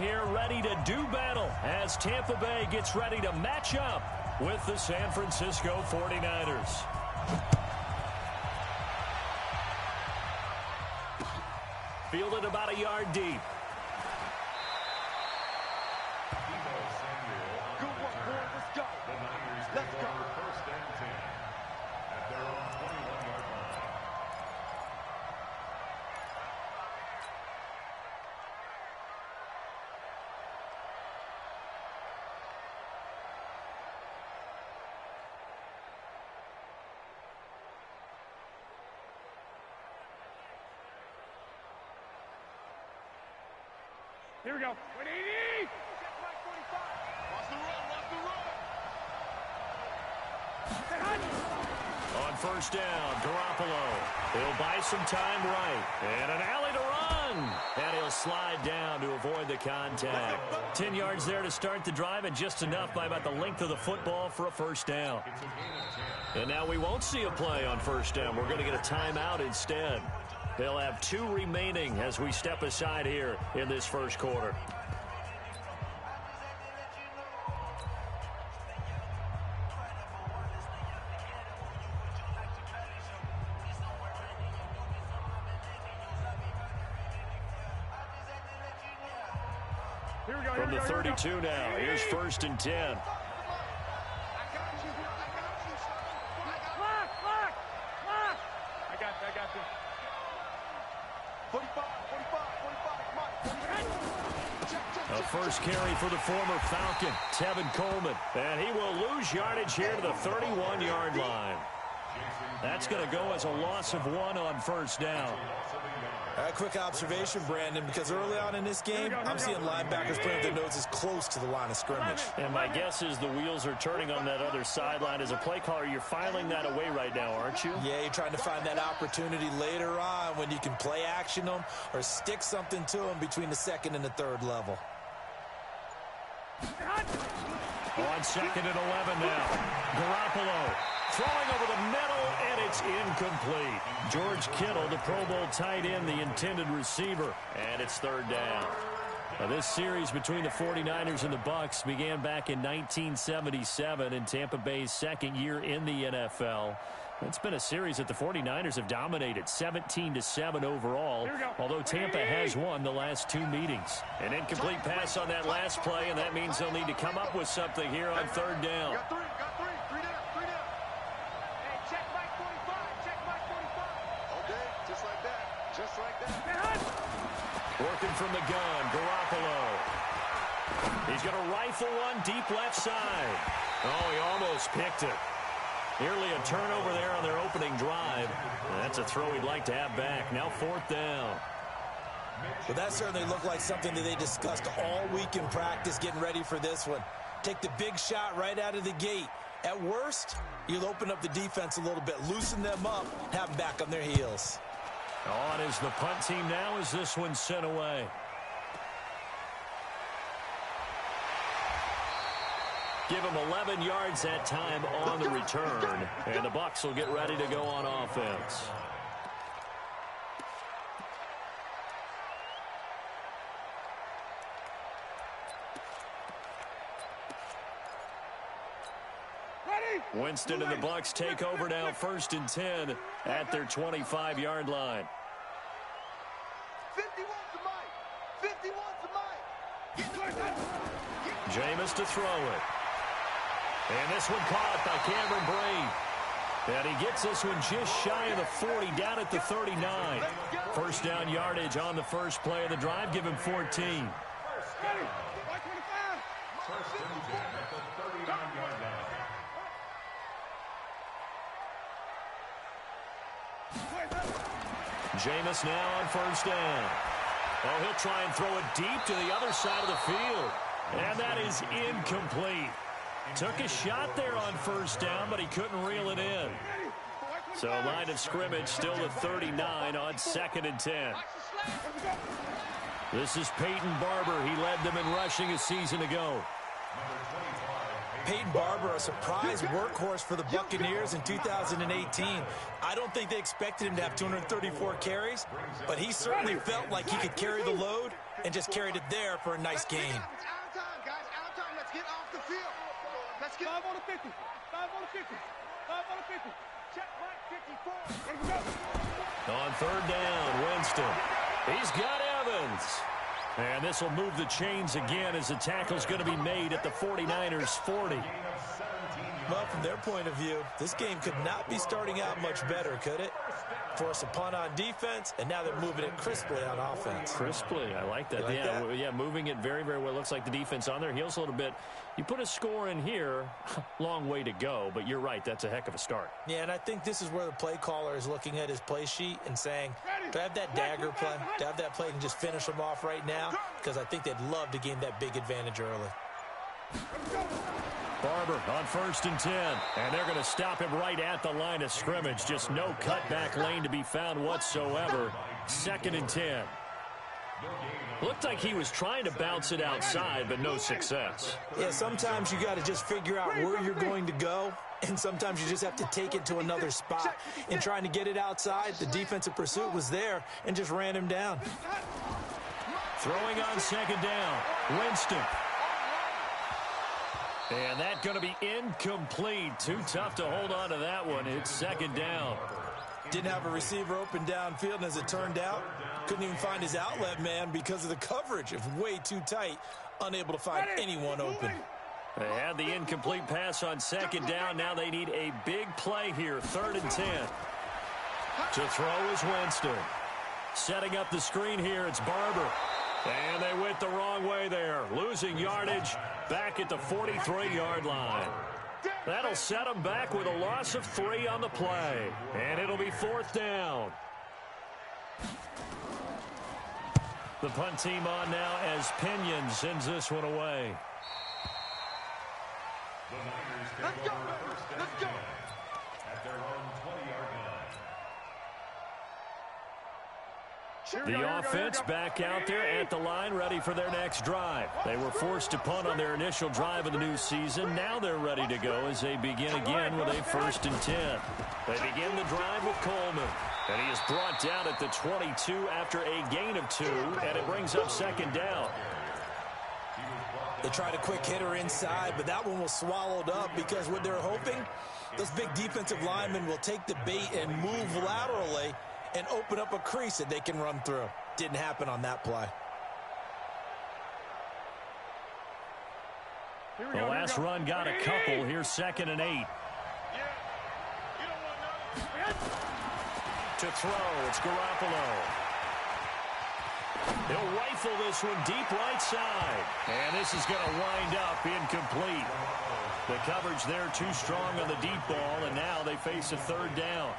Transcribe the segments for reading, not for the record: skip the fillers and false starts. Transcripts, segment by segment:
here ready to do battle as Tampa Bay gets ready to match up with the San Francisco 49ers. Fielded about a yard deep. Good work, boy. Let's go. Let's go. First and 10 at their own 21-yard line. Here we go. 180. Watch the run. On first down, Garoppolo. He'll buy some time right. And an alley to run. And he'll slide down to avoid the contact. 10 yards there to start the drive, and just enough by about the length of the football for a first down. And now we won't see a play on first down. We're going to get a timeout instead. They'll have 2 remaining as we step aside here in this first quarter. From the 32 now, here's first and 10. I got this. 45, come on. A first carry for the former Falcon, Tevin Coleman. And he will lose yardage here to the 31-yard line. That's going to go as a loss of 1 on first down. A quick observation, Brandon, because early on in this game, I'm seeing linebackers putting their noses close to the line of scrimmage. And my guess is the wheels are turning on that other sideline. As a play caller, you're filing that away right now, aren't you? Yeah, you're trying to find that opportunity later on when you can play action them or stick something to them between the second and the third level. On second and 11 now. Garoppolo throwing over the middle, and it's incomplete. George Kittle, the Pro Bowl tight end, the intended receiver, and it's third down. Now, this series between the 49ers and the Bucs began back in 1977 in Tampa Bay's second year in the NFL. It's been a series that the 49ers have dominated, 17-7 overall, although Tampa has won the last 2 meetings. An incomplete pass on that last play, and that means they'll need to come up with something here on third down. Got 3 down. 3 down. Hey, check Mike 45. Okay, just like that. Working from the gun, Garoppolo. He's going to rifle one deep left side. Oh, he almost picked it. Nearly a turnover there on their opening drive. That's a throw he'd like to have back. Now fourth down. But that certainly looked like something that they discussed all week in practice getting ready for this one. Take the big shot right out of the gate. At worst, you'll open up the defense a little bit, loosen them up, have them back on their heels. On is the punt team now as this one's sent away. Give him 11 yards that time on the return. And the Bucs will get ready to go on offense. Winston and the Bucs take over now, first and 10 at their 25-yard line. 51 to Mike. Jameis to throw it. And this one caught by Cameron Brate. And he gets this one just shy of the 40, down at the 39. First down yardage on the first play of the drive. Give him 14. First and 10 at the 39-yard line. Jameis now on first down. Oh, he'll try and throw it deep to the other side of the field. And that is incomplete. Took a shot there on first down, but he couldn't reel it in. So line of scrimmage still at 39 on second and 10. This is Peyton Barber. He led them in rushing a season ago. Peyton Barber, a surprise workhorse for the Buccaneers in 2018. I don't think they expected him to have 234 carries, but he certainly felt like he could carry the load and just carried it there for a nice gain. It's out of time, guys. Out of time. Let's get off the field. Let's get 5 on the 50. 5 on the 50. 5 on the 50. Check right 54. Let's go. On third down, Winston. He's got Evans. And this will move the chains again as the tackle's going to be made at the 49ers 40. Well, from their point of view, this game could not be starting out much better, could it? Force a punt on defense, and now they're moving it crisply on offense. Crisply, I like that. Yeah, moving it very, very well. Looks like the defense on their heels a little bit. You put a score in here, long way to go, but you're right, that's a heck of a start. Yeah, and I think this is where the play caller is looking at his play sheet and saying, do I have that dagger play? Do I have that play and just finish them off right now? Because I think they'd love to gain that big advantage early. Barber on 1st and 10, and they're going to stop him right at the line of scrimmage. Just no cutback lane to be found whatsoever. 2nd and 10. Looked like he was trying to bounce it outside, but no success. Yeah, sometimes you got to just figure out where you're going to go, and sometimes you just have to take it to another spot. In trying to get it outside, the defensive pursuit was there and just ran him down. Throwing on 2nd down, Winston. And that's going to be incomplete. Too tough to hold on to that one. It's 2nd down. Didn't have a receiver open downfield, and as it turned out, couldn't even find his outlet man because of the coverage. It was way too tight, unable to find anyone open. They had the incomplete pass on 2nd down. Now they need a big play here. 3rd and 10. To throw is Winston. Setting up the screen here, it's Barber. And they went the wrong way there. Losing yardage back at the 43-yard line. That'll set them back with a loss of 3 on the play. And it'll be 4th down. The punt team on now as Pinion sends this one away. The Niners Let's take go. over 1st and Let's go. 10 at their own 20-yard line. The offense back out there at the line, ready for their next drive. They were forced to punt on their initial drive of the new season. Now they're ready to go as they begin again with a 1st and 10. They begin the drive with Coleman. And he is brought down at the 22 after a gain of 2, and it brings up 2nd down. They tried a quick hitter inside, but that one was swallowed up because what they're hoping, those big defensive linemen will take the bait and move laterally and open up a crease that they can run through. Didn't happen on that play. The last run got a couple. Here's 2nd and 8. To throw, it's Garoppolo. He'll rifle this one deep right side. And this is going to wind up incomplete. The coverage there too strong on the deep ball, and now they face a 3rd down.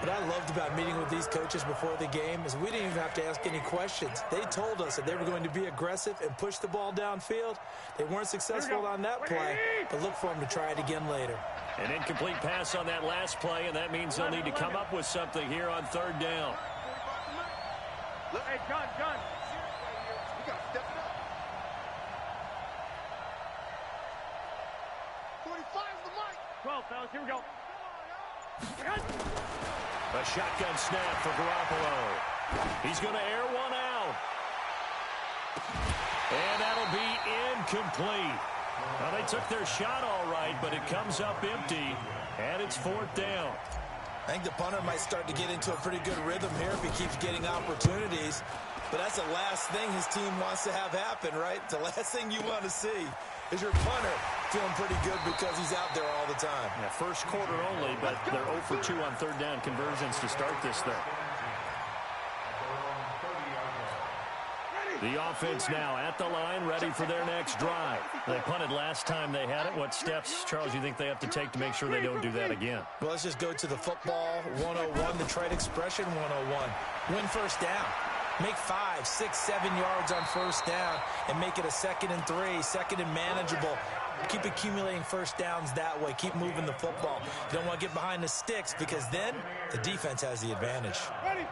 What I loved about meeting with these coaches before the game is we didn't even have to ask any questions. They told us that they were going to be aggressive and push the ball downfield. They weren't successful on that play, but look for them to try it again later. An incomplete pass on that last play, and that means they'll need to come up with something here on 3rd down. Hey, John. We got to step it up. 45 is the mic. 12, fellas. Here we go. A shotgun snap for Garoppolo. He's going to air one out. And that'll be incomplete. Well, they took their shot all right, but it comes up empty, and it's 4th down. I think the punter might start to get into a pretty good rhythm here if he keeps getting opportunities. But that's the last thing his team wants to have happen, right? The last thing you want to see is your punter feeling pretty good because he's out there all the time. Yeah, first quarter only, but they're 0 for 2 on 3rd down conversions to start this thing. The offense now at the line, ready for their next drive. They punted last time they had it. What steps, Charles, you think they have to take to make sure they don't do that again? Well, let's just go to the football 101, the trade expression 101. Win 1st down. Make 5, 6, 7 yards on 1st down and make it a 2nd and 3, 2nd and manageable. Keep accumulating 1st downs that way. Keep moving the football. You don't want to get behind the sticks because then the defense has the advantage. Ready?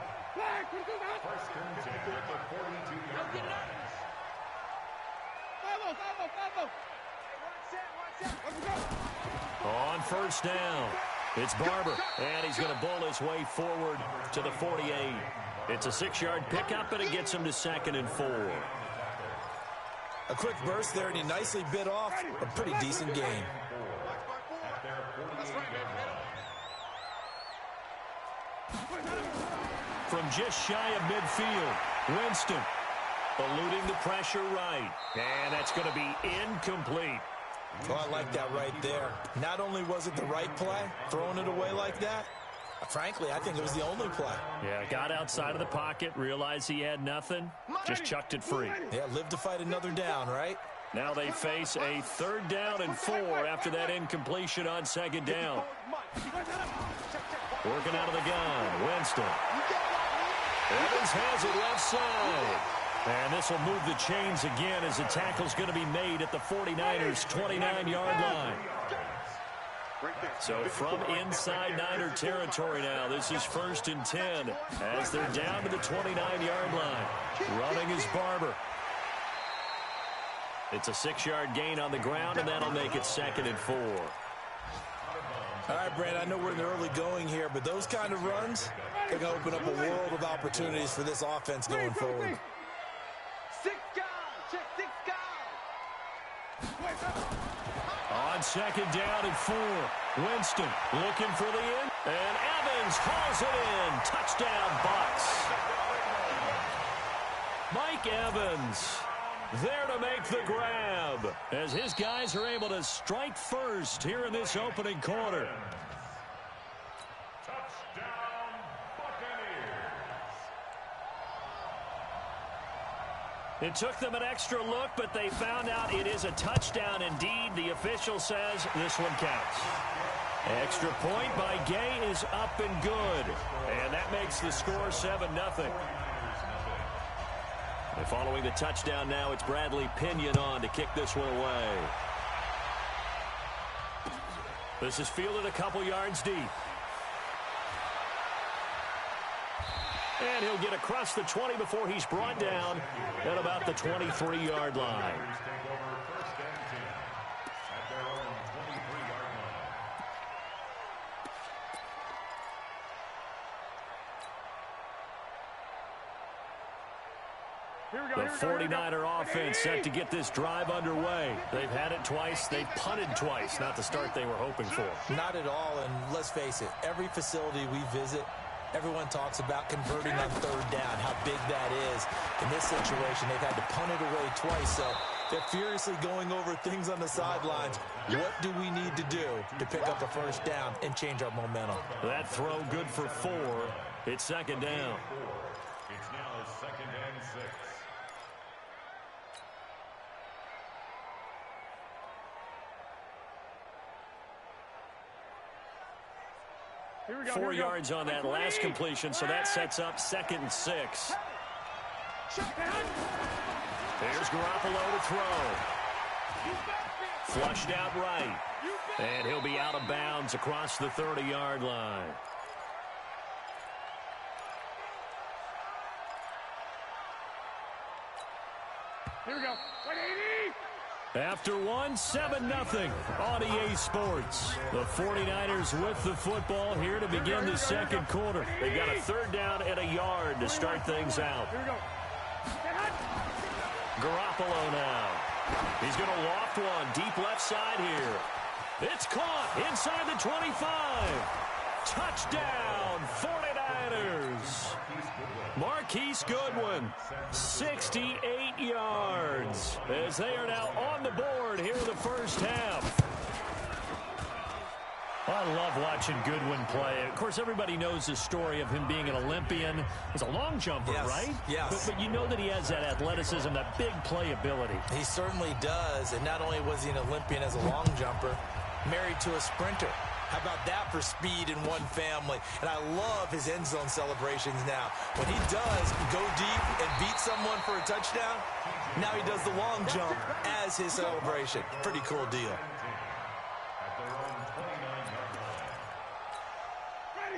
On 1st down, It's Barber, and he's going to bowl his way forward to the 48. It's a 6-yard pickup, and it gets him to 2nd and 4. A quick burst there, and he nicely bit off a pretty decent gain. From just shy of midfield, Winston eluding the pressure right. And that's going to be incomplete. Oh, I like that right there. Not only was it the right play, throwing it away like that, frankly, I think it was the only play. Yeah, got outside of the pocket, realized he had nothing, just chucked it free. Yeah, live to fight another down, right? Now they face a 3rd down and 4 after that incompletion on 2nd down. Working out of the gun, Winston. Evans has it left side. And this will move the chains again as the tackle's going to be made at the 49ers' 29-yard line. So from inside Niner territory now, this is 1st and 10 as they're down to the 29-yard line. Running is Barber. It's a 6-yard gain on the ground, and that'll make it 2nd and 4. All right, Brand, I know we're in the early going here, but those kind of runs, they're going to open up a world of opportunities for this offense going forward. 6 guys, check 6 guys. On 2nd down and 4, Winston looking for the end, and Evans hauls it in. Touchdown, Bucs. Mike Evans there to make the grab as his guys are able to strike first here in this opening quarter. Touchdown, Buccaneers. It took them an extra look, but they found out it is a touchdown indeed. The official says this one counts. Extra point by Gay is up and good. And that makes the score 7-0. And following the touchdown now, it's Bradley Pinion on to kick this one away. This is fielded a couple yards deep. And he'll get across the 20 before he's brought down at about the 23-yard line. The 49er offense set to get this drive underway. They've had it twice. They've punted twice. Not the start they were hoping for. Not at all, and let's face it, every facility we visit, everyone talks about converting on 3rd down, how big that is. In this situation, they've had to punt it away twice, so they're furiously going over things on the sidelines. What do we need to do to pick up the 1st down and change our momentum? That throw good for 4. It's 2nd down. It's now 2nd and 6. Here we go, 4 yards on that last completion, so that sets up 2nd and 6. There's Garoppolo to throw. Flushed out right. And he'll be out of bounds across the 30-yard line. Here we go. After one, 7-0 on EA Sports. The 49ers with the football here to begin the 2nd quarter. They've got a 3rd down and a yard to start things out. Here we go. Garoppolo now. He's going to loft one deep left side here. It's caught inside the 25. Touchdown, 49ers. Marquise Goodwin, 68 yards, as they are now on the board here in the 1st half. I love watching Goodwin play. Of course, everybody knows the story of him being an Olympian. He's a long jumper, yes, right? Yes. But you know that he has that athleticism, that big playability. He certainly does, and not only was he an Olympian as a long jumper, married to a sprinter. How about that for speed in one family? And I love his end zone celebrations now. When he does go deep and beat someone for a touchdown, now he does the long jump as his celebration. Pretty cool deal.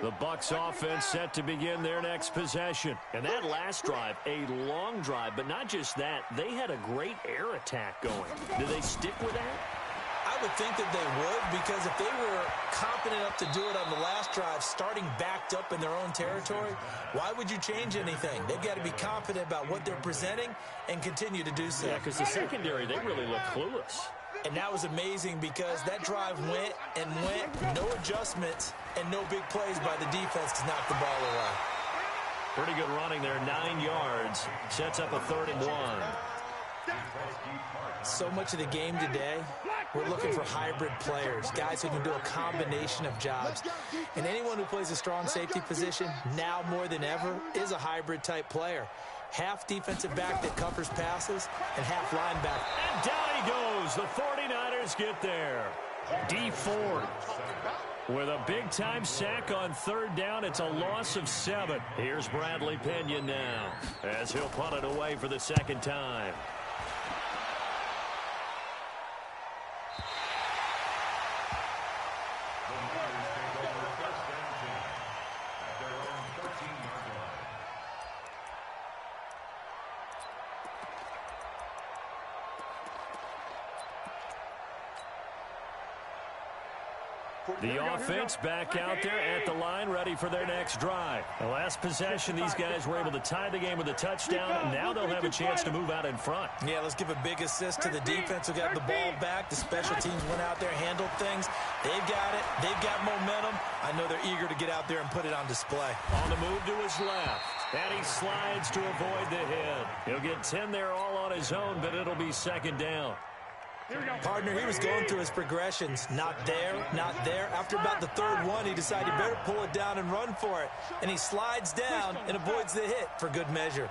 The Bucs offense set to begin their next possession. And that last drive, a long drive, but not just that. They had a great air attack going. Do they stick with that? I I would think that they would, because if they were confident enough to do it on the last drive, starting backed up in their own territory, why would you change anything? They've got to be confident about what they're presenting and continue to do so. Yeah, because the secondary, they really look clueless. And that was amazing because that drive went and went, no adjustments and no big plays by the defense to knock the ball away. Pretty good running there, 9 yards. Sets up a 3rd and 1. So much of the game today, we're looking for hybrid players, guys who can do a combination of jobs. And anyone who plays a strong safety position, now more than ever, is a hybrid type player. Half defensive back that covers passes and half linebacker. And down he goes. The 49ers get there. D Ford with a big-time sack on 3rd down. It's a loss of 7. Here's Bradley Pinion now as he'll punt it away for the 2nd time. The offense back out there at the line, ready for their next drive. The last possession, these guys were able to tie the game with a touchdown. Now they'll have a chance to move out in front. Yeah, let's give a big assist to the defense who got the ball back. The special teams went out there, handled things. They've got it. They've got momentum. I know they're eager to get out there and put it on display. On the move to his left. And he slides to avoid the hit. He'll get 10 there all on his own, but it'll be 2nd down. Partner, he was going through his progressions. Not there, not there. After about the 3rd one, he decided he better pull it down and run for it. And he slides down and avoids the hit for good measure.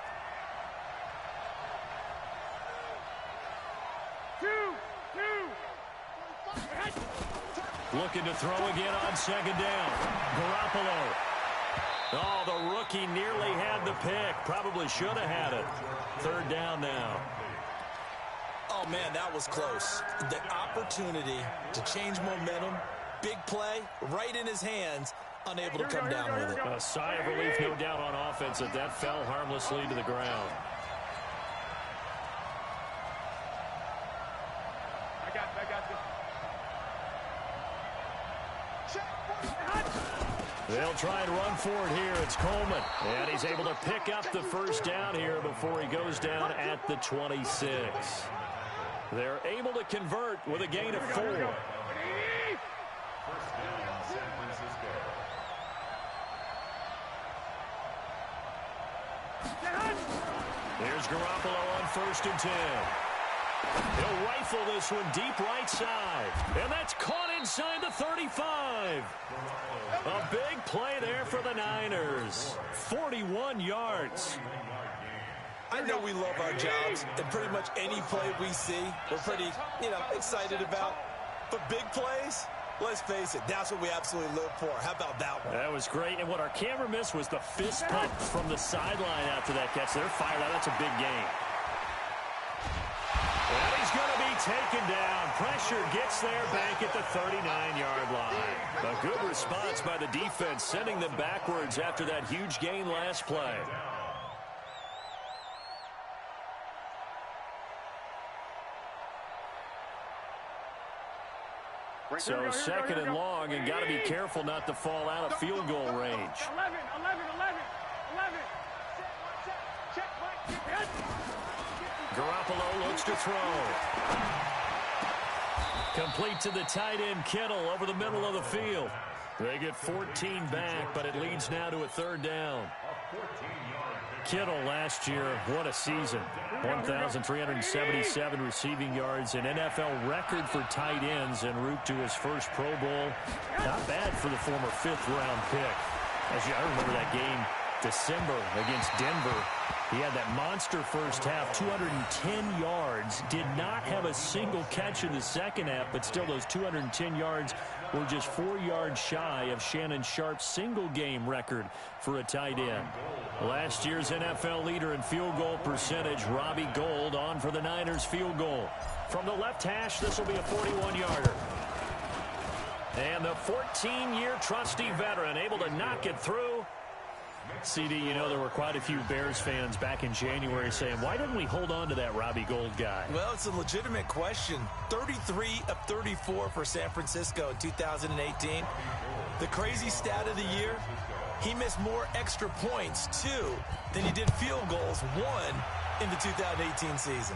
Looking to throw again on 2nd down. Garoppolo. Oh, the rookie nearly had the pick. Probably should have had it. 3rd down now. Oh, man, that was close. The opportunity to change momentum, big play, right in his hands, unable to come down with it. A sigh of relief, no doubt, on offense that fell harmlessly to the ground. I got this. They'll try and run for it here. It's Coleman. And he's able to pick up the 1st down here before he goes down at the 26. They're able to convert with a gain of 4. First down, San Francisco. Here's Garoppolo on 1st and 10. He'll rifle this one deep right side. And that's caught inside the 35. A big play there for the Niners. 41 yards. I know we love our jobs, and pretty much any play we see, we're pretty, excited about. But big plays, let's face it, that's what we absolutely live for. How about that one? That was great, and what our camera missed was the fist pump from the sideline after that catch. They're fired out. That's a big game. And he's going to be taken down. Pressure gets there back at the 39-yard line. A good response by the defense, sending them backwards after that huge gain last play. So 2nd and long, and got to be careful not to fall out of field goal range. 11. Garoppolo looks to throw. Complete to the tight end, Kittle, over the middle of the field. They get 14 back, but it leads now to a 3rd down. Kittle last year, what a season. 1,377 receiving yards, an NFL record for tight ends en route to his first Pro Bowl. Not bad for the former 5th-round pick. I remember that game, December, against Denver. He had that monster first half, 210 yards. Did not have a single catch in the second half, but still those 210 yards were just 4 yards shy of Shannon Sharp's single-game record for a tight end. Last year's NFL leader in field goal percentage, Robbie Gould, on for the Niners field goal. From the left hash, this will be a 41-yarder. And the 14-year trusty veteran able to knock it through CD, you know, there were quite a few Bears fans back in January saying, why didn't we hold on to that Robbie Gould guy? Well, it's a legitimate question. 33 of 34 for San Francisco in 2018. The crazy stat of the year, he missed more extra points, 2, than he did field goals, 1, in the 2018 season.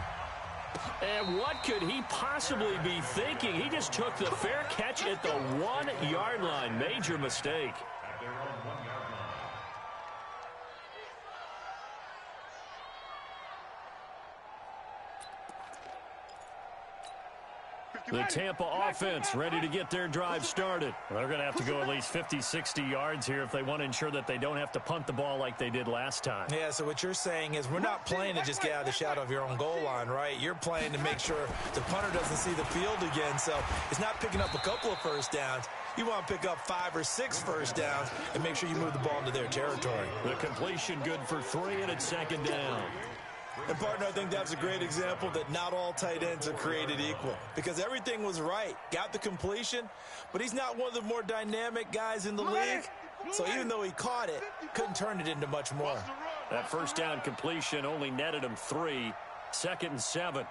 And what could he possibly be thinking? He just took the fair catch at the 1-yard line. Major mistake. At their own 1-yard line. The Tampa offense ready to get their drive started. They're going to have to go at least 50, 60 yards here if they want to ensure that they don't have to punt the ball like they did last time. Yeah, so what you're saying is we're not playing to just get out of the shadow of your own goal line, right? You're playing to make sure the punter doesn't see the field again. So it's not picking up a couple of first downs. You want to pick up 5 or 6 first downs and make sure you move the ball into their territory. The completion good for 3, and it's 2nd down. And, partner, I think that's a great example that not all tight ends are created equal because everything was right. Got the completion, but he's not one of the more dynamic guys in the league. So even though he caught it, couldn't turn it into much more. That first down completion only netted him 3. 2nd and 7.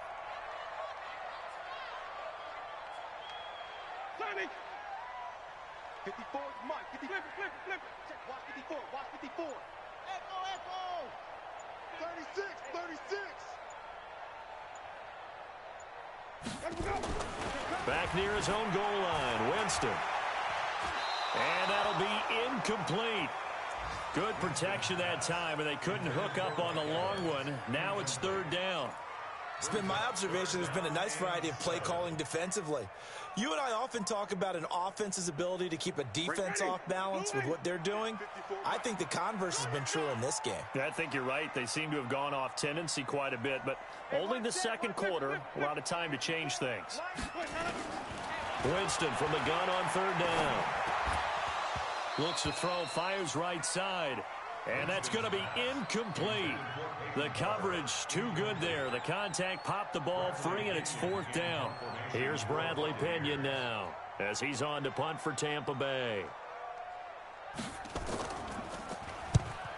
54, Mike. 50, flip it. Check, watch 54, watch 54. Echo. 36. Back near his own goal line, Winston. And that'll be incomplete. Good protection that time, and they couldn't hook up on the long one. Now it's 3rd down. It's been my observation there's been a nice variety of play calling defensively. You and I often talk about an offense's ability to keep a defense off balance with what they're doing. I think the converse has been true in this game. Yeah, I think you're right. They seem to have gone off tendency quite a bit, but only the 2nd quarter. A lot of time to change things. Winston from the gun on 3rd down. Looks to throw, fires right side. And that's going to be incomplete. The coverage too good there. The contact popped the ball free, and it's 4th down. Here's Bradley Pinion now as he's on to punt for Tampa Bay.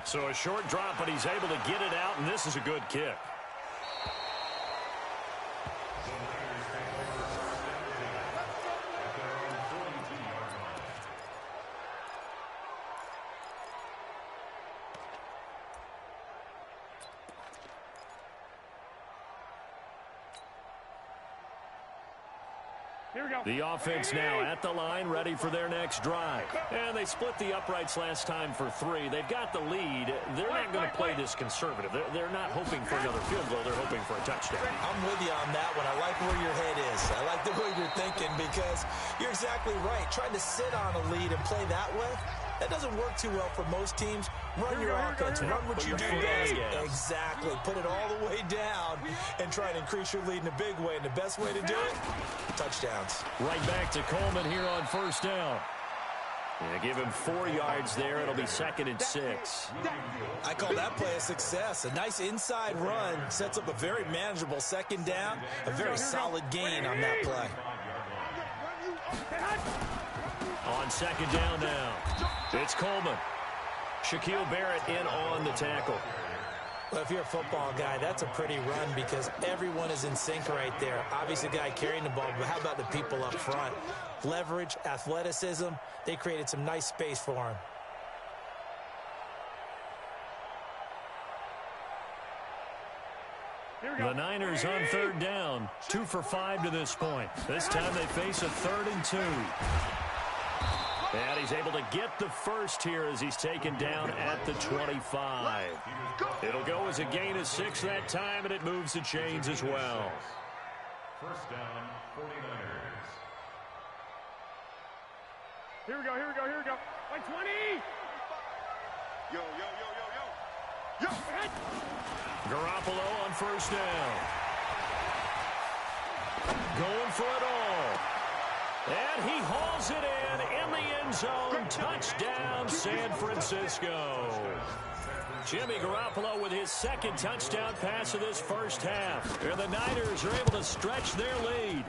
So a short drop, but he's able to get it out, and this is a good kick. Here we go. The offense now at the line, ready for their next drive. And they split the uprights last time for 3. They've got the lead. They're not going to play this conservative. They're not hoping for another field goal. They're hoping for a touchdown. I'm with you on that one. I like where your head is. I like the way you're thinking because you're exactly right. Trying to sit on a lead and play that way, that doesn't work too well for most teams. Run your offense. Run what you do best. Exactly. Put it all the way down and try and increase your lead in a big way. And the best way to do it, touchdowns. Right back to Coleman here on 1st down. Yeah, give him 4 yards there. It'll be 2nd and 6. I call that play a success. A nice inside run sets up a very manageable 2nd down. A very solid gain on that play. On 2nd down now, it's Coleman. Shaquille Barrett in on the tackle. Well, if you're a football guy, that's a pretty run because everyone is in sync right there. Obviously, the guy carrying the ball, but how about the people up front? Leverage, athleticism, they created some nice space for him. The Niners on 3rd down, 2 for 5 to this point. This time they face a 3rd and 2. And he's able to get the first here as he's taken down at the 25. It'll go as a gain of 6 that time, and it moves the chains as well. 1st down, 49ers. Here we go. Like 20. Yo. Garoppolo on 1st down. Going for it all. And he hauls it in the end zone. Touchdown, San Francisco. Jimmy Garoppolo with his 2nd touchdown pass of this first half. And the Niners are able to stretch their lead.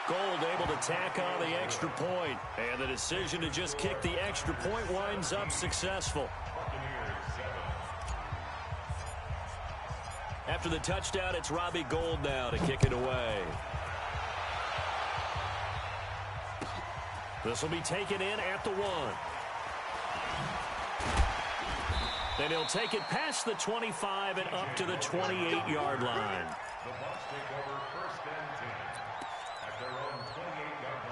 Gould able to tack on the extra point. And the decision to just kick the extra point winds up successful. After the touchdown, it's Robbie Gould now to kick it away. This will be taken in at the 1. Then he'll take it past the 25 and up to the 28-yard line. The Bucs take over 1st and 10 at their own 28-yard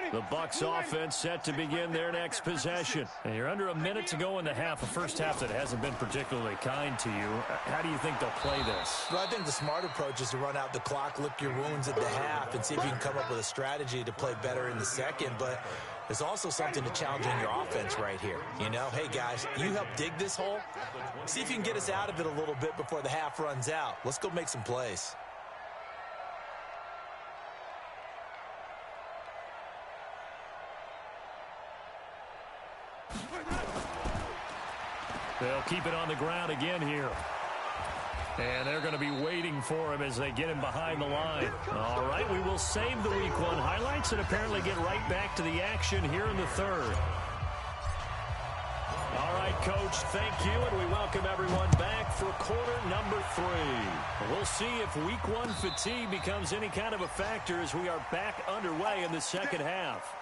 line. The Bucs offense set to begin their next possession. And you're under a minute to go in the half, a first half that hasn't been particularly kind to you. How do you think they'll play this? Well, I think the smart approach is to run out the clock, lick your wounds at the half, and see if you can come up with a strategy to play better in the second. But there's also something to challenging your offense right here. You know, hey, guys, you help dig this hole. See if you can get us out of it a little bit before the half runs out. Let's go make some plays. They'll keep it on the ground again here. And they're going to be waiting for him as they get him behind the line. All right, we will save the Week 1 highlights and apparently get right back to the action here in the third. All right, Coach, thank you, and we welcome everyone back for quarter number 3. We'll see if Week 1 fatigue becomes any kind of a factor as we are back underway in the second half.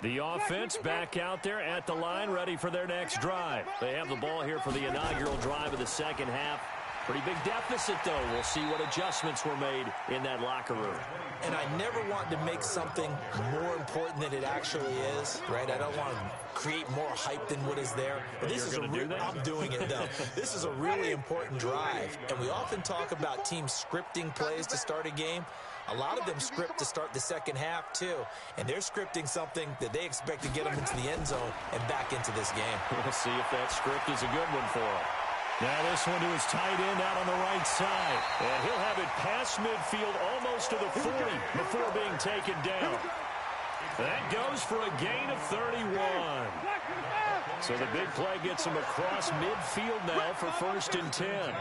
The offense back out there at the line, ready for their next drive. They have the ball here for the inaugural drive of the second half. Pretty big deficit, though. We'll see what adjustments were made in that locker room. And I never want to make something more important than it actually is, right? I don't want to create more hype than what is there. But this is I'm doing it, though. This is a really important drive. And we often talk about teams scripting plays to start a game. A lot of them script to start the second half, too. And they're scripting something that they expect to get them into the end zone and back into this game. We'll see if that script is a good one for them. Now this one to his tight end out on the right side. And he'll have it past midfield almost to the 40 before being taken down. That goes for a gain of 31. So the big play gets him across midfield now for 1st and 10.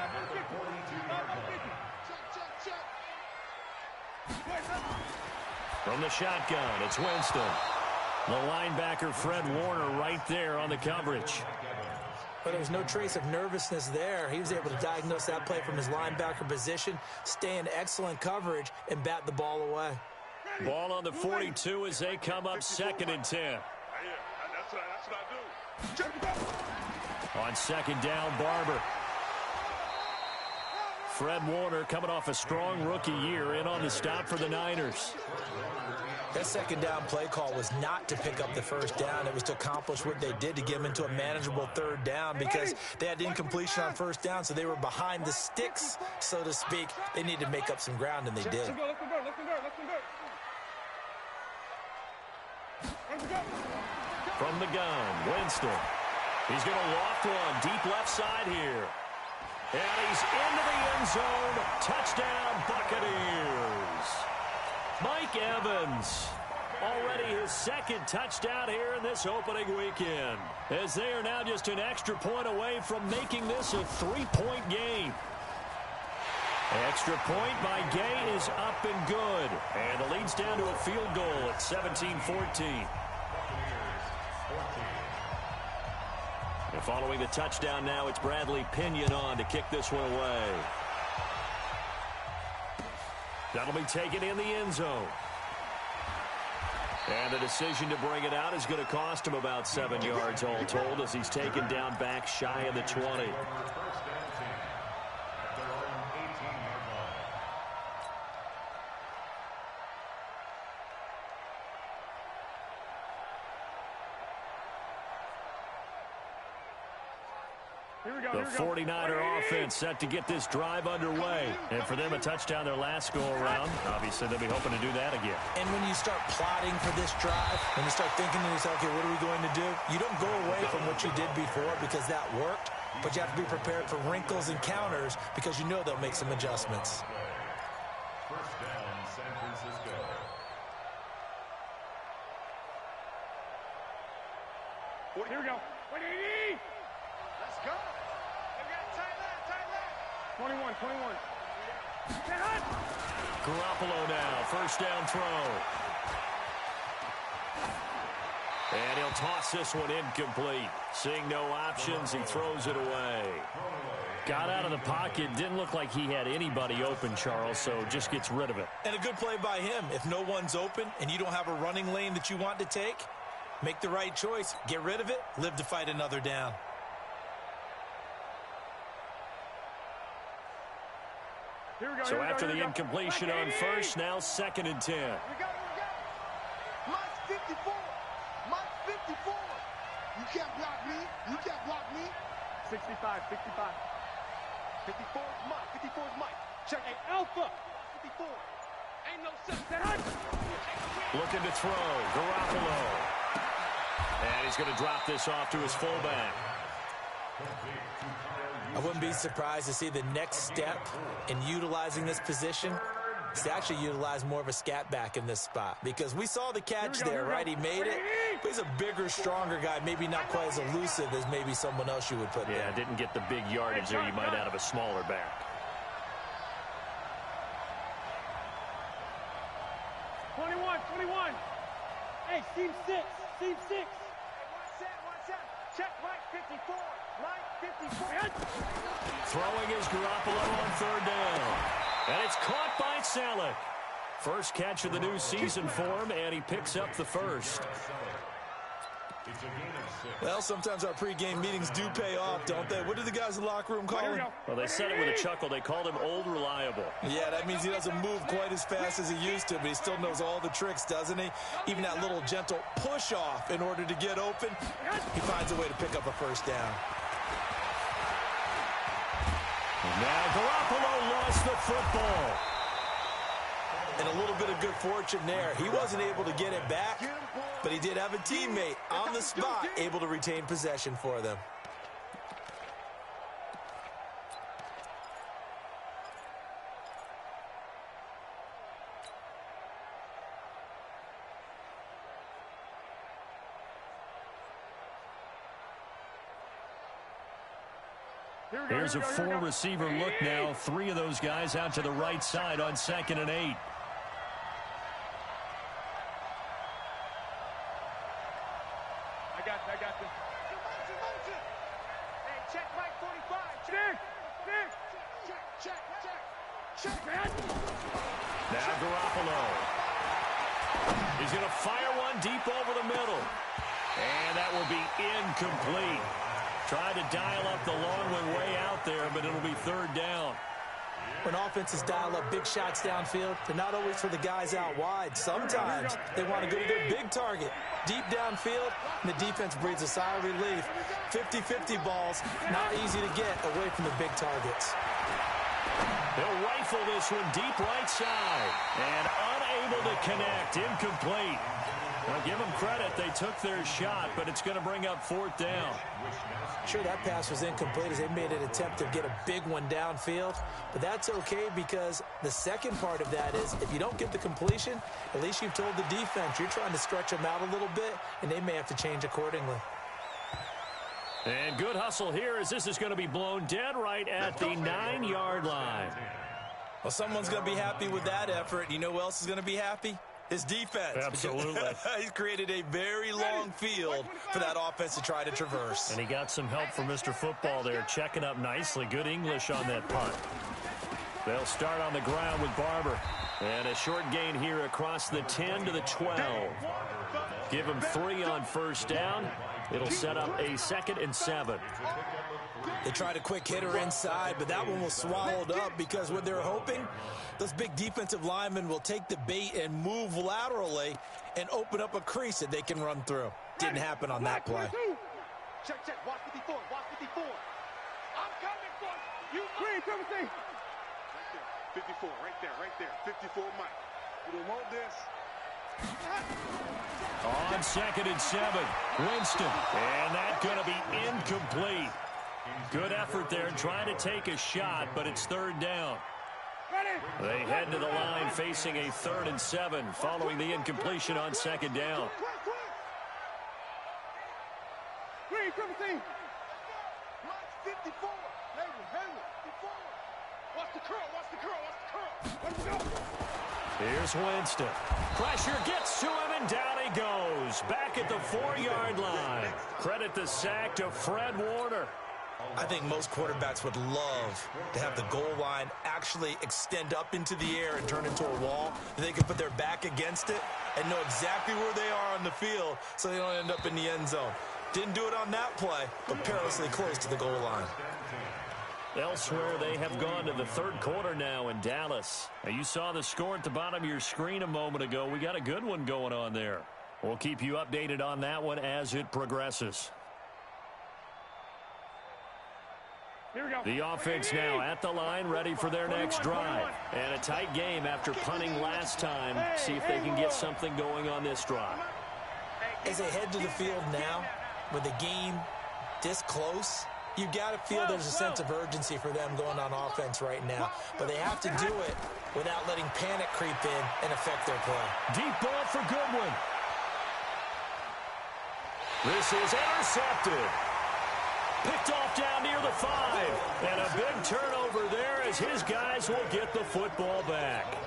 From the shotgun, it's Winston. The linebacker, Fred Warner, right there on the coverage. But there was no trace of nervousness there. He was able to diagnose that play from his linebacker position, stay in excellent coverage, and bat the ball away. Ball on the 42 as they come up 2nd and 10. That's what I do. On 2nd down, Barber. Fred Warner coming off a strong rookie year in on the stop for the Niners. That 2nd down play call was not to pick up the 1st down. It was to accomplish what they did to get them into a manageable 3rd down because they had incompletion on 1st down, so they were behind the sticks, so to speak. They needed to make up some ground, and they did. From the gun, Winston. He's going to loft one deep left side here. And he's into the end zone. Touchdown, Buccaneers. Mike Evans, already his 2nd touchdown here in this opening weekend, as they are now just an extra point away from making this a 3-point game. Extra point by Gay is up and good, and the lead's down to a field goal at 17-14. And following the touchdown now, it's Bradley Pinion on to kick this one away. That'll be taken in the end zone. And the decision to bring it out is going to cost him about 7 yards all told as he's taken down back shy of the 20. The 49er offense set to get this drive underway. And for them, a touchdown their last go-around. Obviously, they'll be hoping to do that again. And when you start plotting for this drive, when you start thinking to yourself, okay, what are we going to do? You don't go away from what you did before because that worked, but you have to be prepared for wrinkles and counters because you know they'll make some adjustments. 1st down, San Francisco. 21, 21. Garoppolo now, first down throw. And he'll toss this one incomplete. Seeing no options, he throws it away. Got out of the pocket. Didn't look like he had anybody open, Charles, so just gets rid of it. And a good play by him. If no one's open and you don't have a running lane that you want to take, make the right choice. Get rid of it. Live to fight another down. So after the incompletion on first, now 2nd and 10. We got it. Mike's 54. Mike's 54. You can't block me. You can't block me. 65, 65. 54 is Mike. 54 is Mike. Check. Hey, Alpha. 54. Ain't no sense. Looking to throw. Garoppolo. And he's going to drop this off to his fullback. I wouldn't be surprised to see the next step in utilizing this position is to actually utilize more of a scat back in this spot, because we saw the catch there, right? He made it, but he's a bigger, stronger guy, maybe not quite as elusive as maybe someone else you would put there. Yeah, didn't get the big yardage there you might out of a smaller back. 21, 21. Hey, seam 6, seam 6. Hey, one set. Check Mike 54. Mike 54. Throwing is Garoppolo on 3rd down. And it's caught by Selleck. First catch of the new season for him, and he picks up the first. Well, sometimes our pregame meetings do pay off, don't they? What do the guys in the locker room call him? Well, they said it with a chuckle. They called him Old Reliable. Yeah, that means he doesn't move quite as fast as he used to, but he still knows all the tricks, doesn't he? Even that little gentle push-off in order to get open, he finds a way to pick up a first down. Now Garoppolo lost the football. And a little bit of good fortune there. He wasn't able to get it back, but he did have a teammate on the spot able to retain possession for them. Here's a 4-receiver look now. 3 of those guys out to the right side on 2nd and 8. I got this. Motion. Hey, check Mike 45. Check. Now Garoppolo. He's going to fire one deep over the middle. And that will be incomplete. Tried to dial up the long one way out there, but it'll be 3rd down. When offenses dial up big shots downfield, they're not always for the guys out wide. Sometimes they want to go to their big target, deep downfield, and the defense breathes a sigh of relief. 50-50 balls, not easy to get away from the big targets. They'll rifle this one deep right side, and unable to connect, incomplete. Well, give them credit. They took their shot, but it's going to bring up 4th down. Sure, that pass was incomplete as they made an attempt to get a big one downfield, but that's okay because the second part of that is if you don't get the completion, at least you've told the defense you're trying to stretch them out a little bit, and they may have to change accordingly. And good hustle here as this is going to be blown dead right at the 9-yard line. Well, someone's going to be happy with that effort. You know who else is going to be happy? His defense. Absolutely. He's created a very long field for that offense to try to traverse. And he got some help from Mr. Football there, checking up nicely. Good English on that punt. They'll start on the ground with Barber. And a short gain here across the 10 to the 12. Give him 3 on first down. It'll set up a 2nd and 7. They tried a quick hitter inside, but that one was swallowed up because what they're hoping, those big defensive linemen will take the bait and move laterally and open up a crease that they can run through. Didn't happen on that play. Check. Watch 54. Watch 54. I'm coming for you. Green, come see. 54, right there. 54, Mike. You don't want this. On 2nd and 7, Winston. And that's going to be incomplete. Good effort there trying to take a shot, but it's 3rd down. They head to the line facing a 3rd and 7 following the incompletion on 2nd down. Green, come see. Mike's 54. Hayward, 54. Here's Winston. Pressure gets to him, and down he goes. Back at the 4-yard line. Credit the sack to Fred Warner. I think most quarterbacks would love to have the goal line actually extend up into the air and turn into a wall. They can put their back against it and know exactly where they are on the field so they don't end up in the end zone. Didn't do it on that play, but perilously close to the goal line. Elsewhere, they have gone to the third quarter now in Dallas. Now, you saw the score at the bottom of your screen a moment ago. We got a good one going on there. We'll keep you updated on that one as it progresses. Here we go. The offense now at the line, ready for their next drive. And a tight game after punting last time. See if they can get something going on this drive. As they head to the field now, with the game this close, you've got to feel there's a sense of urgency for them going on offense right now. But they have to do it without letting panic creep in and affect their play. Deep ball for Goodwin. This is intercepted. Picked off down near the 5. And a big turnover there as his guys will get the football back.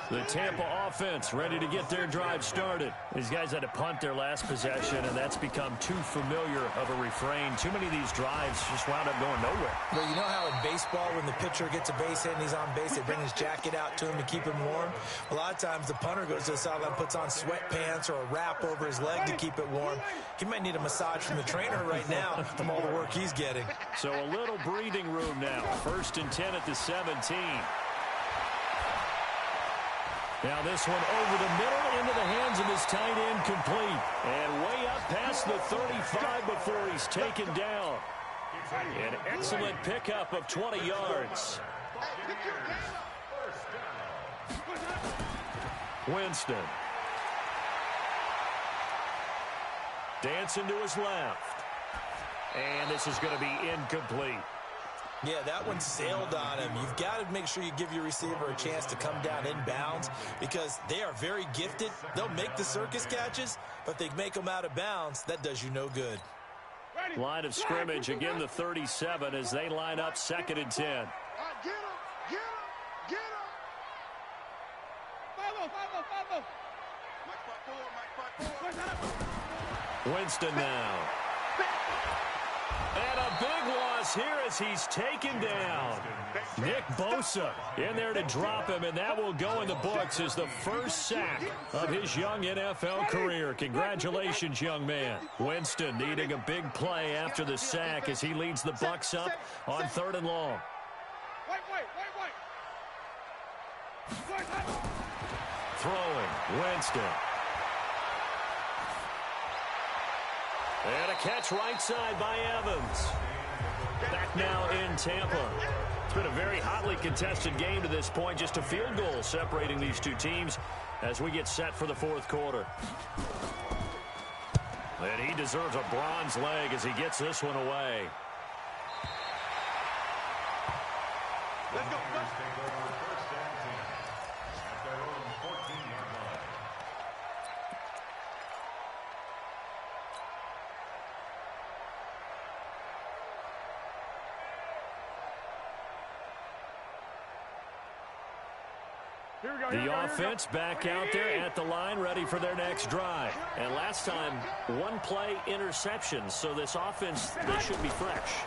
The Tampa offense ready to get their drive started. These guys had to punt their last possession, and that's become too familiar of a refrain. Too many of these drives just wound up going nowhere. But you know how in baseball, when the pitcher gets a base hit and he's on base, they bring his jacket out to him to keep him warm? A lot of times the punter goes to the sideline, puts on sweatpants or a wrap over his leg to keep it warm. He might need a massage from the trainer right now from all the work he's getting. So a little breathing room now. 1st and 10 at the 17. Now this one over the middle into the hands of his tight end, complete. And way up past the 35 before he's taken down. An excellent pickup of 20 yards. Winston. Dancing to his left. And this is going to be incomplete. Yeah, that one sailed on him. You've got to make sure you give your receiver a chance to come down inbounds because they are very gifted. They'll make the circus catches, but they make them out of bounds. That does you no good. Line of scrimmage, again the 37 as they line up 2nd and 10. Get him, get him. Winston now. And a big loss here as he's taken down. Nick Bosa in there to drop him, and that will go in the books as the first sack of his young NFL career. Congratulations, young man. Winston needing a big play after the sack as he leads the Bucs up on 3rd and long. Throwing, Winston. And a catch right side by Evans. Back now in Tampa. It's been a very hotly contested game to this point. Just a field goal separating these two teams as we get set for the 4th quarter. And he deserves a bronze leg as he gets this one away. Let's go. The offense back out there at the line, ready for their next drive. And last time, 1-play interception. So this offense, they should be fresh.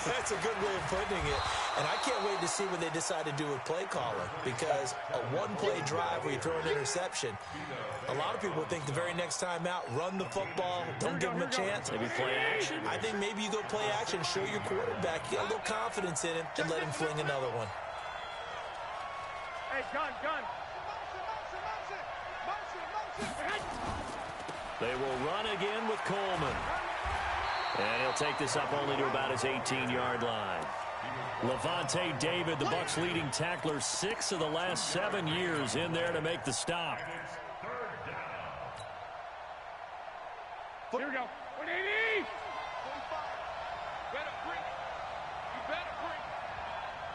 That's a good way of putting it. And I can't wait to see what they decide to do with play calling. Because a 1-play drive where you throw an interception, a lot of people think the very next time out, run the football, don't give them a chance. Maybe play action. I think maybe you go play action, show your quarterback, you got a little confidence in him, and let him fling another one. Hey, gun. They will run again with Coleman. And he'll take this up only to about his 18-yard line. Levante David, the Bucs' leading tackler, 6 of the last 7 years in there to make the stop. Here we go. 180. 45. Better bring. You better bring.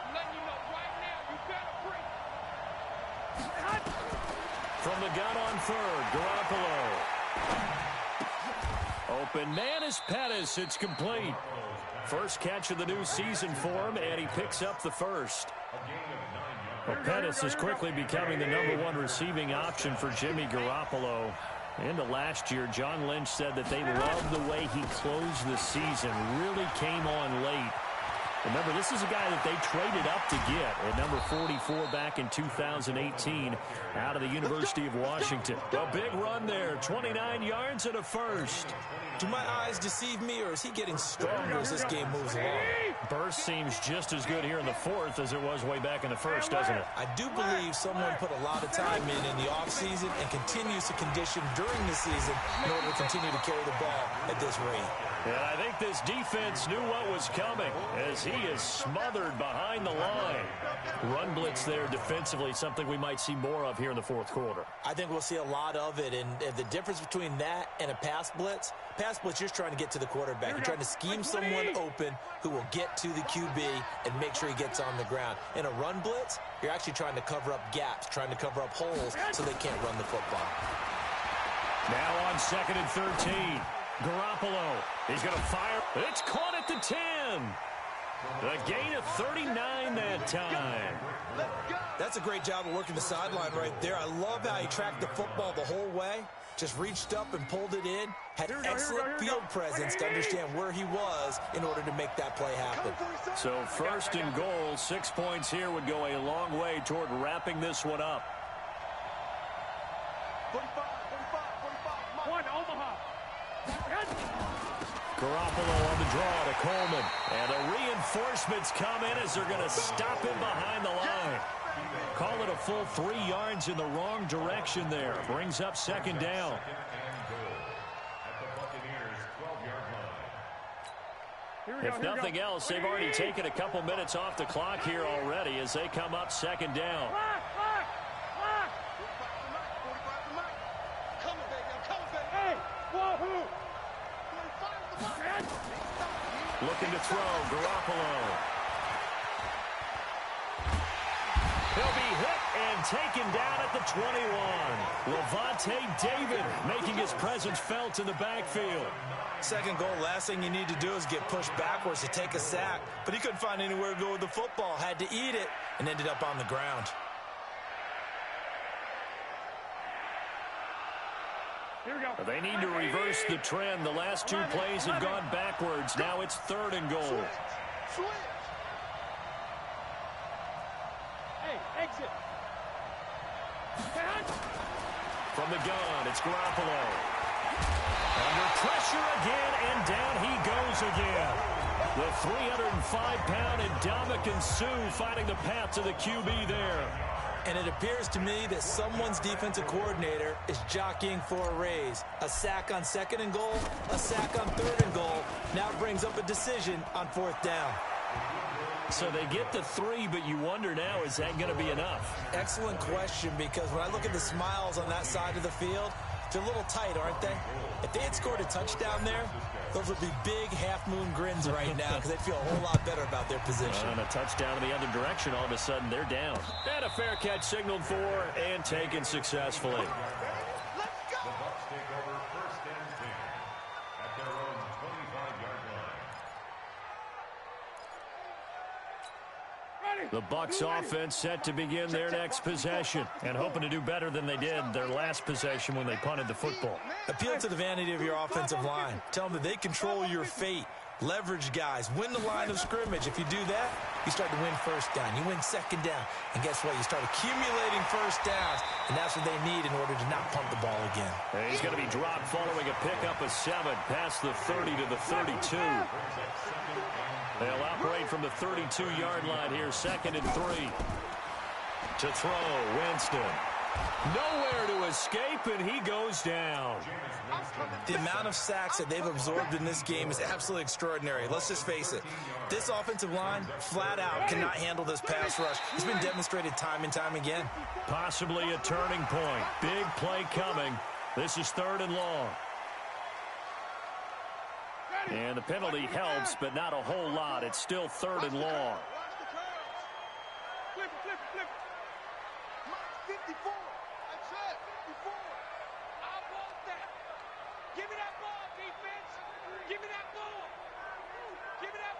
I'm letting you know right now, you better bring. From the gun on 3rd, Garoppolo. Open man is Pettis. It's complete. First catch of the new season for him, and he picks up the first. Well, Pettis is quickly becoming the #1 receiving option for Jimmy Garoppolo. Into last year, John Lynch said that they loved the way he closed the season, really came on late. Remember, this is a guy that they traded up to get at number 44 back in 2018 out of the University of Washington. A big run there, 29 yards and a first. Do my eyes deceive me, or is he getting stronger as this game moves along? Burst seems just as good here in the fourth as it was way back in the first, doesn't it? I do believe someone put a lot of time in the offseason and continues to condition during the season in order to continue to carry the ball at this rate. And I think this defense knew what was coming as he is smothered behind the line. Run blitz there defensively, something we might see more of here in the fourth quarter. I think we'll see a lot of it, and the difference between that and a pass blitz, you're just trying to get to the quarterback. You're trying to scheme someone open who will get to the QB and make sure he gets on the ground. In a run blitz, you're actually trying to cover up gaps, trying to cover up holes so they can't run the football. Now on 2nd and 13. Garoppolo, he's going to fire. It's caught at the 10. A gain of 39 that time. That's a great job of working the sideline right there. I love how he tracked the football the whole way. Just reached up and pulled it in. Had excellent field presence to understand where he was in order to make that play happen. So 1st and goal, 6 points here would go a long way toward wrapping this one up. 45, 1 Omaha. Garoppolo on the draw to Coleman. And the reinforcements come in as they're going to stop him behind the line. Call it a full 3 yards in the wrong direction there. Brings up 2nd down. If nothing else, they've already taken a couple minutes off the clock here already as they come up 2nd down. Looking to throw, Garoppolo. He'll be hit and taken down at the 21. Levante David making his presence felt in the backfield. 2nd goal, last thing you need to do is get pushed backwards to take a sack. But he couldn't find anywhere to go with the football. Had to eat it and ended up on the ground. Here we go. They need to reverse the trend. The last 2 plays have gone backwards. Now it's 3rd and goal. Switch. Hey, exit. From the gun, it's Garoppolo. Under pressure again, and down he goes again. The 305-pound Ndamukong Suh finding the path to the QB there. And it appears to me that someone's defensive coordinator is jockeying for a raise. A sack on 2nd and goal, a sack on 3rd and goal. Now brings up a decision on 4th down. So they get the 3, but you wonder now, is that going to be enough? Excellent question, because when I look at the smiles on that side of the field, they're a little tight, aren't they? If they had scored a touchdown there, those would be big half-moon grins right now because they'd feel a whole lot better about their position. And a touchdown in the other direction, all of a sudden they're down. And a fair catch signaled for and taken successfully. Let's go. The Bucs take over 1st and 10 at their own 25-yard line. The Bucs offense set to begin their next possession and hoping to do better than they did their last possession when they punted the football. Appeal to the vanity of your offensive line. Tell them that they control your fate. Leverage guys. Win the line of scrimmage. If you do that, you start to win 1st down. You win 2nd down. And guess what? You start accumulating 1st downs. And that's what they need in order to not punt the ball again. And he's going to be dropped following a pickup of 7 past the 30 to the 32. They'll operate from the 32-yard line here, 2nd and 3. To throw, Winston. Nowhere to escape, and he goes down. The amount of sacks that they've absorbed in this game is absolutely extraordinary. Let's just face it. This offensive line, flat out, cannot handle this pass rush. It's been demonstrated time and time again. Possibly a turning point. Big play coming. This is 3rd and long. And the penalty helps, but not a whole lot. It's still 3rd and long. Flip it. Mark 54. That's it. 54. I want that. Give me that ball, defense. Give me that ball. Give me that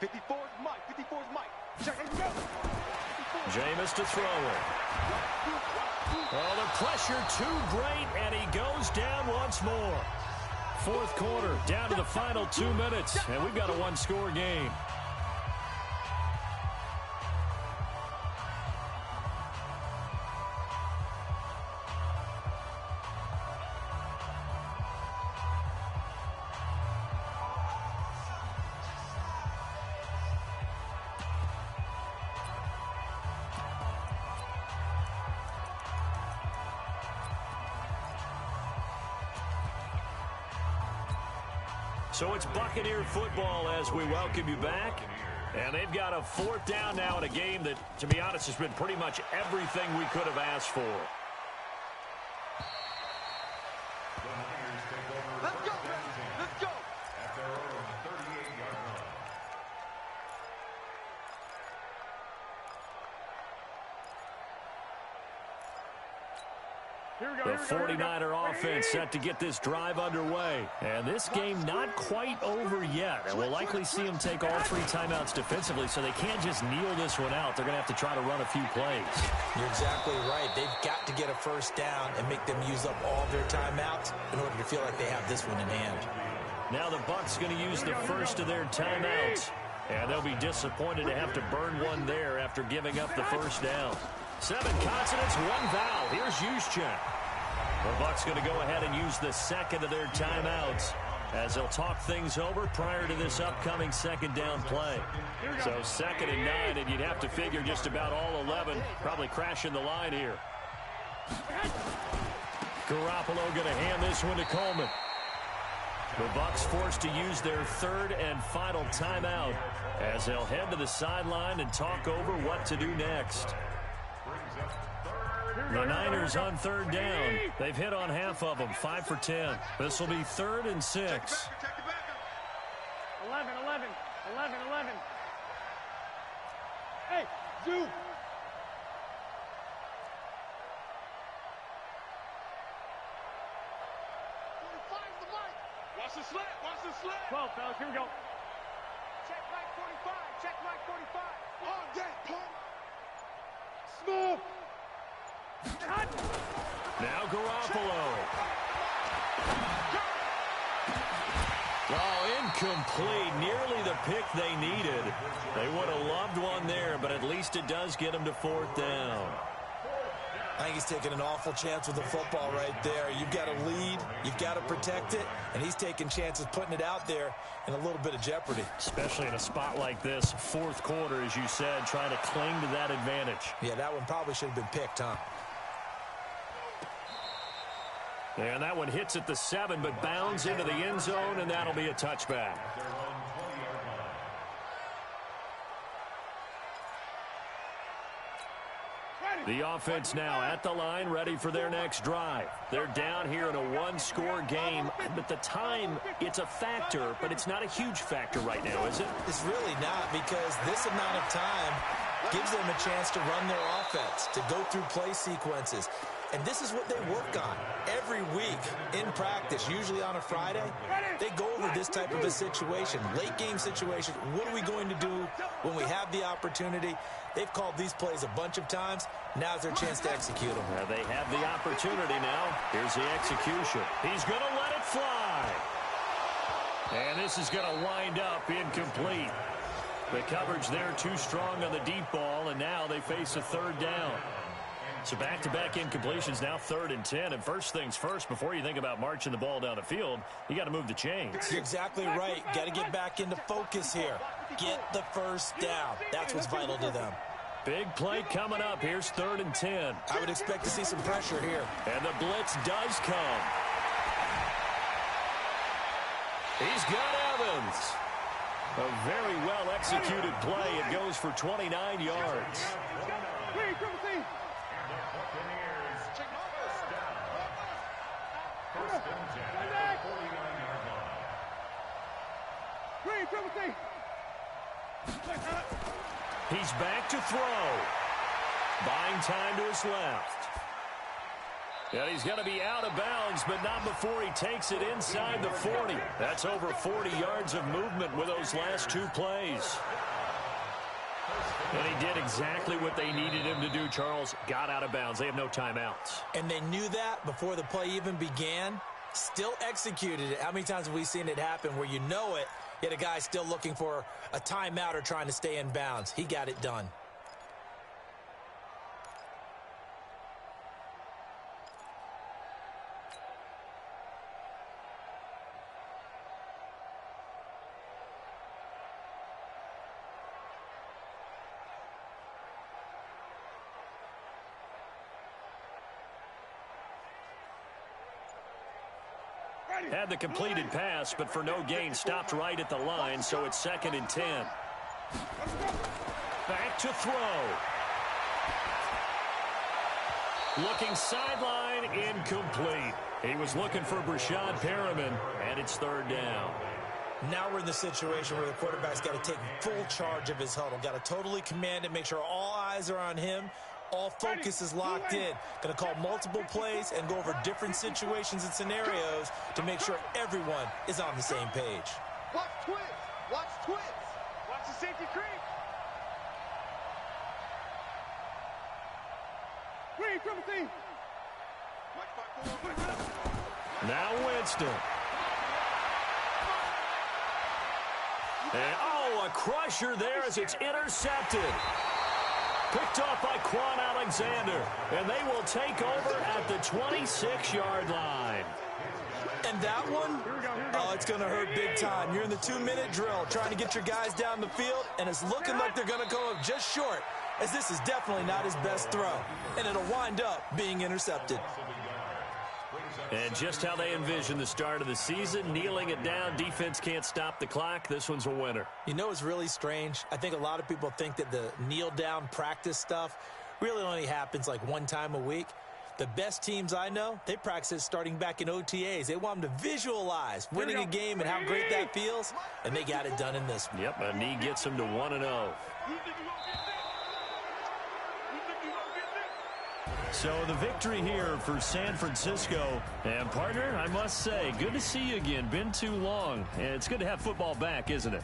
54 is Mike. 54 is Mike. Check it out. Jameis to throw it. Oh, the pressure too great, and he goes down once more. Fourth quarter, down to the final 2 minutes, and we've got a one-score game. So it's Buccaneer football as we welcome you back. And they've got a fourth down now in a game that, to be honest, has been pretty much everything we could have asked for. Let's go, let's go. At their own 38-yard line. The 49er offense set to get this drive underway. And this game not quite over yet. And we'll likely see them take all three timeouts defensively, so they can't just kneel this one out. They're going to have to try to run a few plays. You're exactly right. They've got to get a first down and make them use up all their timeouts in order to feel like they have this one in hand. Now the Bucs going to use the first of their timeouts. And they'll be disappointed to have to burn one there after giving up the first down. 7 consonants, 1 vowel. Here's Juszczyk. The Bucs going to go ahead and use the second of their timeouts as they'll talk things over prior to this upcoming second down play. So 2nd and 9, and you'd have to figure just about all 11 probably crashing the line here. Garoppolo going to hand this one to Coleman. The Bucs forced to use their third and final timeout as they'll head to the sideline and talk over what to do next. The Niners on third down. They've hit on half of them, 5 for 10. This will be 3rd and 6. 11, 11, 11, 11. Hey, Zoo. 45 the mic. Watch the slant, watch the slant. 12, fellas, here we go. Check Mike 45, check Mike 45. All day, pump. Smooth. Now Garoppolo. Oh, incomplete. Nearly the pick they needed. They would have loved one there, but at least it does get them to 4th down. I think he's taking an awful chance with the football right there. You've got to lead, you've got to protect it, and he's taking chances putting it out there in a little bit of jeopardy. Especially in a spot like this, 4th quarter, as you said, trying to cling to that advantage. Yeah, that one probably should have been picked, huh? And that one hits at the 7, but bounds into the end zone, and that'll be a touchback. The offense now at the line, ready for their next drive. They're down here in a one-score game, but the time, it's a factor, but it's not a huge factor right now, is it? It's really not, because this amount of time gives them a chance to run their offense, to go through play sequences. And this is what they work on every week in practice, usually on a Friday. They go over this type of a situation, late game situation. What are we going to do when we have the opportunity? They've called these plays a bunch of times. Now's their chance to execute them. Well, they have the opportunity now. Here's the execution. He's going to let it fly. And this is going to wind up incomplete. The coverage there too strong on the deep ball, and now they face a 3rd down. So back-to-back incompletions, now 3rd and 10. And first things first, before you think about marching the ball down the field, you got to move the chains. You're exactly right. Got to get back into focus here. Get the first down. That's what's vital to them. Big play coming up. Here's 3rd and 10. I would expect to see some pressure here. And the blitz does come. He's got Evans. A very well-executed play. It goes for 29 yards. He's back to throw. Buying time to his left. And he's going to be out of bounds, but not before he takes it inside the 40. That's over 40 yards of movement with those last two plays. And he did exactly what they needed him to do, Charles. Got out of bounds. They have no timeouts. And they knew that before the play even began. Still executed it. How many times have we seen it happen where you know it, yet a guy still looking for a timeout or trying to stay in bounds? He got it done. Had the completed pass, but for no gain, stopped right at the line, so it's 2nd and 10. Back to throw. Looking sideline, incomplete. He was looking for Brashad Perriman, and it's 3rd down. Now we're in the situation where the quarterback's got to take full charge of his huddle. Got to totally command it, make sure all eyes are on him. All focus is locked in. Going to call multiple plays and go over different situations and scenarios to make sure everyone is on the same page. Watch twist. Watch twist. Watch the safety creep. Creep, triple team. Now Winston. And, oh, a crusher there as it's intercepted. Picked off by Quan Alexander, and they will take over at the 26-yard line. And that one, oh, it's going to hurt big time. You're in the 2-minute drill trying to get your guys down the field, and it's looking like they're going to go up just short, as this is definitely not his best throw, and it'll wind up being intercepted. And just how they envision the start of the season, kneeling it down, defense can't stop the clock. This one's a winner. You know what's really strange? I think a lot of people think that the kneel-down practice stuff really only happens like one time a week. The best teams I know, they practice it starting back in OTAs. They want them to visualize winning a game and how great that feels, and they got it done in this one. Yep, a knee gets them to 1-0. So the victory here for San Francisco. And, partner, I must say, good to see you again. Been too long. And it's good to have football back, isn't it?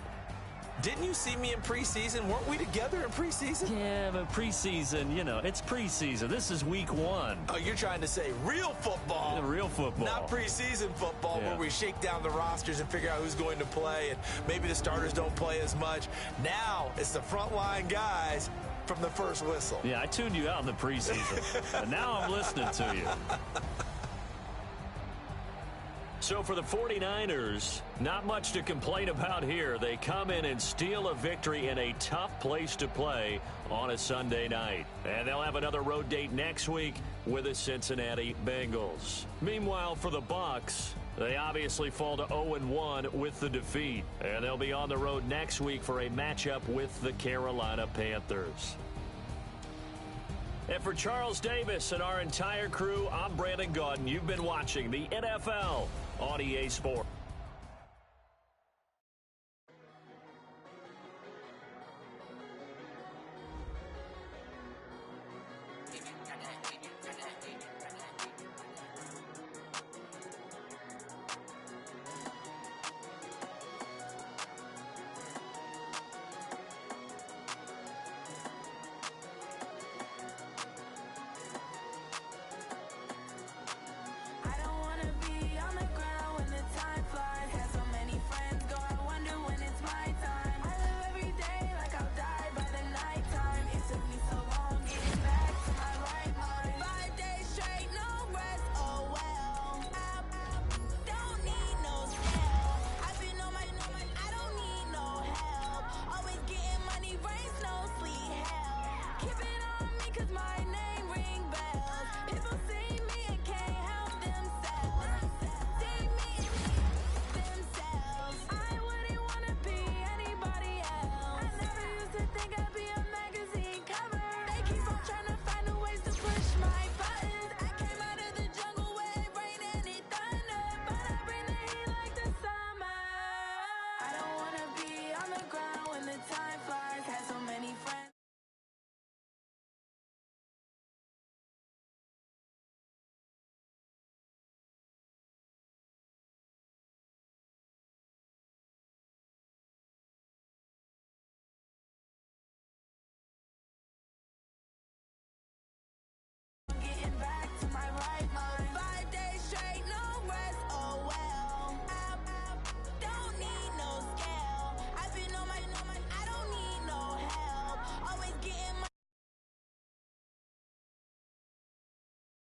Didn't you see me in preseason? Weren't we together in preseason? Yeah, but preseason, you know, it's preseason. This is week 1. Oh, you're trying to say real football. Yeah, real football. Not preseason football, yeah, where we shake down the rosters and figure out who's going to play, and maybe the starters don't play as much. Now it's the frontline guys from the first whistle. Yeah, I tuned you out in the preseason. And now I'm listening to you. So for the 49ers, not much to complain about here. They come in and steal a victory in a tough place to play on a Sunday night. And they'll have another road date next week with the Cincinnati Bengals. Meanwhile, for the Bucs, they obviously fall to 0-1 with the defeat. And they'll be on the road next week for a matchup with the Carolina Panthers. And for Charles Davis and our entire crew, I'm Brandon Gaudin. You've been watching the NFL on EA Sports. Time